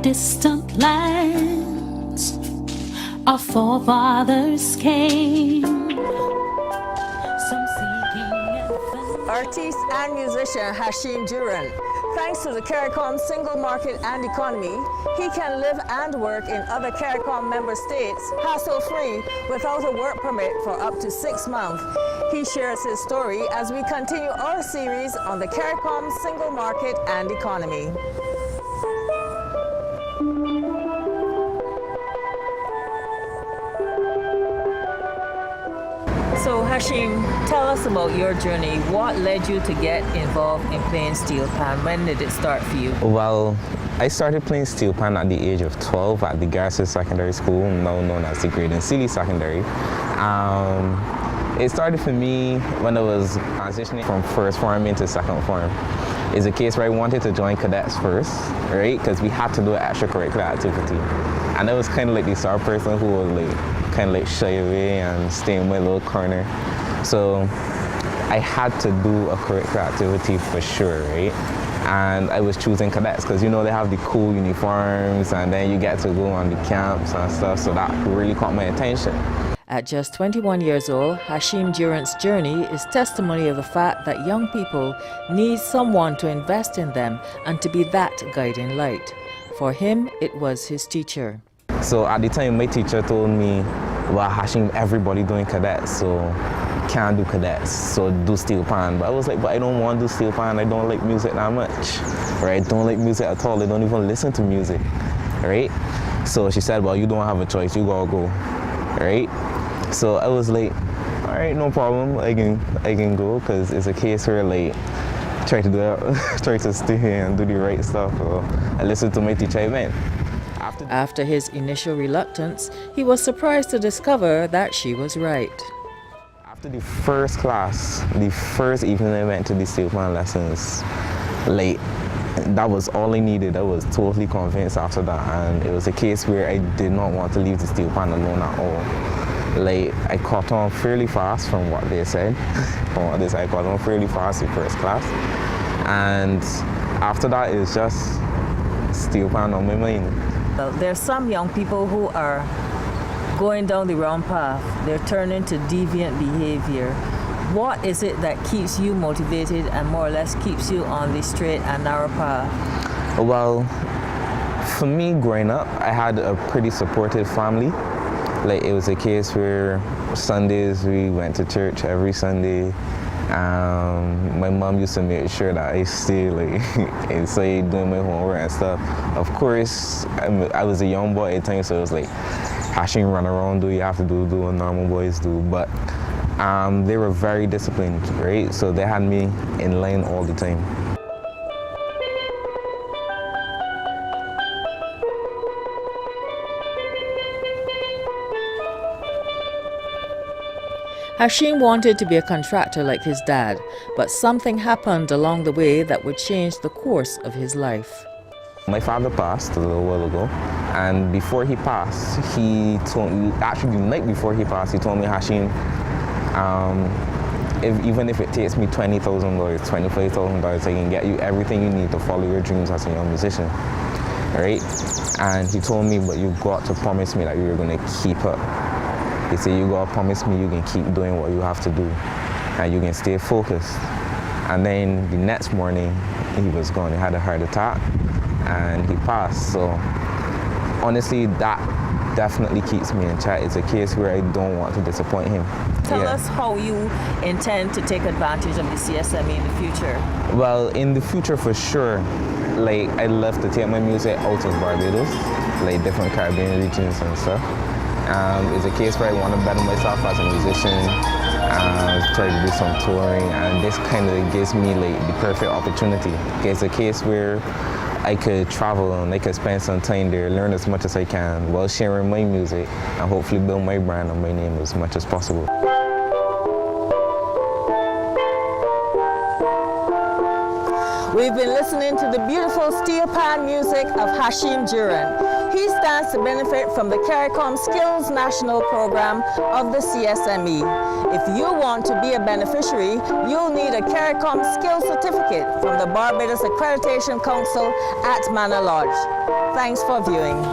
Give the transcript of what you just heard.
distant lands our forefathers came. Some seeking adventure. Artist and musician Hashim Durant. Thanks to the CARICOM Single Market and Economy, he can live and work in other CARICOM member states hassle-free without a work permit for up to 6 months. He shares his story as we continue our series on the CARICOM Single Market and Economy. So Hashim, tell us about your journey. What led you to get involved in playing steel pan? When did it start for you? Well, I started playing steel pan at the age of 12 at the Garrison Secondary School, now known as the Graydon Sealy Secondary. It started for me when I was transitioning from first form into second form. It's a case where I wanted to join cadets first, right? Because we had to do an extracurricular activity. And I was kind of like the sort of person who was like, kind of like shy away and stay in my little corner. So I had to do a curricular activity for sure, right? And I was choosing cadets because, you know, they have the cool uniforms and then you get to go on the camps and stuff, so that really caught my attention. At just 21 years old, Hashim Durant's journey is testimony of the fact that young people need someone to invest in them and to be that guiding light. For him, it was his teacher. So at the time, my teacher told me, well, Hashim, everybody doing cadets, so can't do cadets, so do steel pan. But I was like, but I don't want to do steel pan, I don't like music that much, right? I don't like music at all, I don't even listen to music, right? So she said, well, you don't have a choice, you gotta go, right? So I was like, all right, no problem, I can go, because it's a case where like, try to stay here and do the right stuff. So I listened to my teacher, I went. After his initial reluctance, he was surprised to discover that she was right. After the first class, the first evening I went to the steel pan lessons, like, that was all I needed. I was totally convinced after that, and it was a case where I did not want to leave the steel pan alone at all. Like, I caught on fairly fast from what they said. I caught on fairly fast in first class. And after that, it's just steel pan on my mind. There's some young people who are going down the wrong path. They're turning to deviant behavior. What is it that keeps you motivated and more or less keeps you on the straight and narrow path? Well, for me growing up, I had a pretty supportive family. Like, it was a case where Sundays we went to church every Sunday. My mom used to make sure that I stay like inside doing my homework and stuff. Of course, I was a young boy at the time, so it was like, Hashim, run around, do you have to do what normal boys do. But they were very disciplined, right? So they had me in line all the time. Hashim wanted to be a contractor like his dad, but something happened along the way that would change the course of his life. My father passed a little while ago, and before he passed, he told me, actually the night before he passed, he told me, Hashim, even if it takes me $20,000, $25,000, I can get you everything you need to follow your dreams as a young musician, right? And he told me, but you got to promise me that you're going to keep up. He said, you gotta promise me you can keep doing what you have to do and you can stay focused. And then the next morning, he was gone. He had a heart attack and he passed. So honestly, that definitely keeps me in check. It's a case where I don't want to disappoint him. Tell us how you intend to take advantage of the CSME in the future. Well, in the future for sure, like, I'd love to take my music out of Barbados, like different Caribbean regions and stuff. It's a case where I want to better myself as a musician, try to do some touring, and this kind of gives me like the perfect opportunity. It's a case where I could travel and I could spend some time there, learn as much as I can while sharing my music and hopefully build my brand and my name as much as possible. We've been listening to the beautiful steel pan music of Hashim Durant. He stands to benefit from the CARICOM Skilled National program of the CSME. If you want to be a beneficiary, you'll need a CARICOM Skills Certificate from the Barbados Accreditation Council at Manor Lodge. Thanks for viewing.